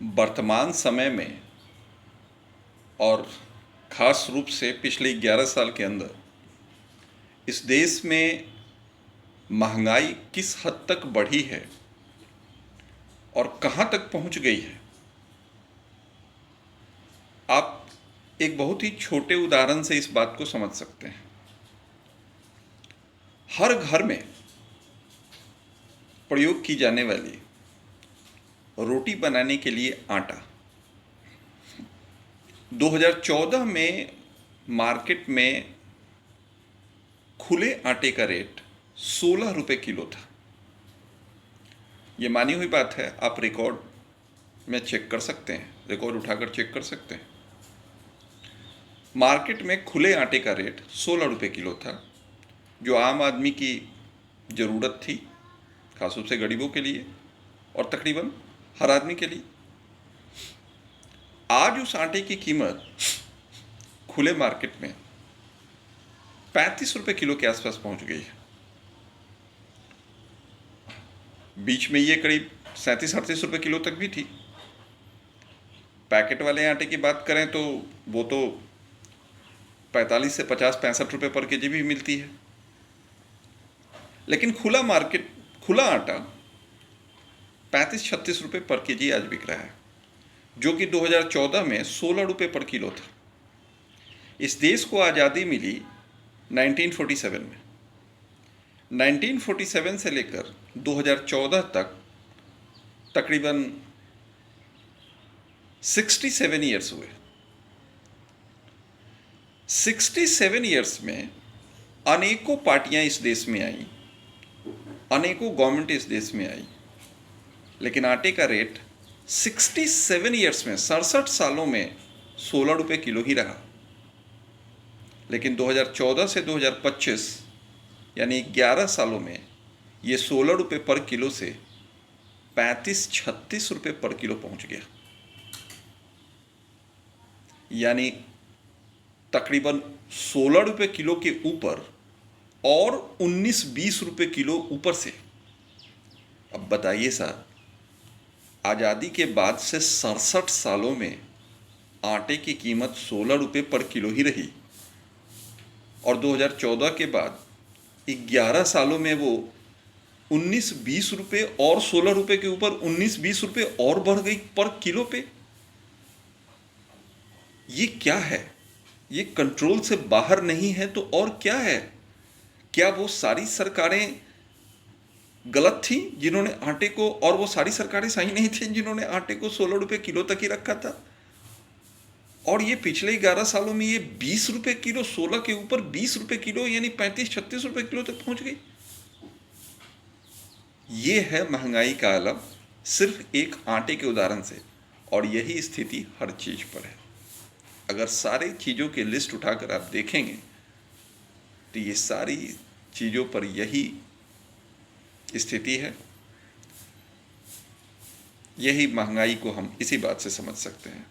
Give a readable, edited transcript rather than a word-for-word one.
वर्तमान समय में और ख़ास रूप से पिछले 11 साल के अंदर इस देश में महंगाई किस हद तक बढ़ी है और कहाँ तक पहुँच गई है, आप एक बहुत ही छोटे उदाहरण से इस बात को समझ सकते हैं। हर घर में प्रयोग की जाने वाली रोटी बनाने के लिए आटा 2014 में मार्केट में खुले आटे का रेट 16 रुपये किलो था। ये मानी हुई बात है, आप रिकॉर्ड में चेक कर सकते हैं, रिकॉर्ड उठाकर चेक कर सकते हैं। मार्केट में खुले आटे का रेट 16 रुपये किलो था, जो आम आदमी की ज़रूरत थी, खास रूप से गरीबों के लिए और तकरीबन हर आदमी के लिए। आज उस आटे की कीमत खुले मार्केट में 35 रुपये किलो के आसपास पहुंच गई है। बीच में ये करीब 37-38 रुपये किलो तक भी थी। पैकेट वाले आटे की बात करें तो वो तो 45 से 50-65 रुपये पर केजी भी मिलती है। लेकिन खुला आटा 35-36 रुपये पर केजी आज बिक रहा है, जो कि 2014 में 16 रुपये पर किलो था। इस देश को आज़ादी मिली 1947 में। 1947 से लेकर 2014 तक तकरीबन 67 ईयर्स हुए। 67 ईयर्स में अनेकों पार्टियां इस देश में आई, अनेकों गवर्नमेंट इस देश में आई, लेकिन आटे का रेट 67 ईयर्स में 67 सालों में 16 रुपये किलो ही रहा। लेकिन 2014 से 2025 यानी 11 सालों में ये 16 रुपये पर किलो से 35-36 रुपये पर किलो पहुंच गया। यानी तकरीबन 16 रुपये किलो के ऊपर और 19-20 रुपये किलो ऊपर से। अब बताइए साहब, आज़ादी के बाद से 67 सालों में आटे की कीमत 16 रुपये पर किलो ही रही और 2014 के बाद 11 सालों में वो 19-20 रुपये और 16 रुपये के ऊपर 19-20 रुपये और बढ़ गई पर किलो पे। ये क्या है? ये कंट्रोल से बाहर नहीं है तो और क्या है? क्या वो सारी सरकारें गलत थी जिन्होंने आटे को, और वो सारी सरकारें सही नहीं थी जिन्होंने आटे को 16 रुपये किलो तक ही रखा था? और ये पिछले 11 सालों में ये 20 रुपये किलो, 16 के ऊपर 20 रुपये किलो, यानी 35-36 रुपये किलो तक पहुंच गई। ये है महंगाई का आलम, सिर्फ एक आटे के उदाहरण से। और यही स्थिति हर चीज पर है। अगर सारी चीज़ों की लिस्ट उठाकर आप देखेंगे तो ये सारी चीज़ों पर यही स्थिति है। यही महंगाई को हम इसी बात से समझ सकते हैं।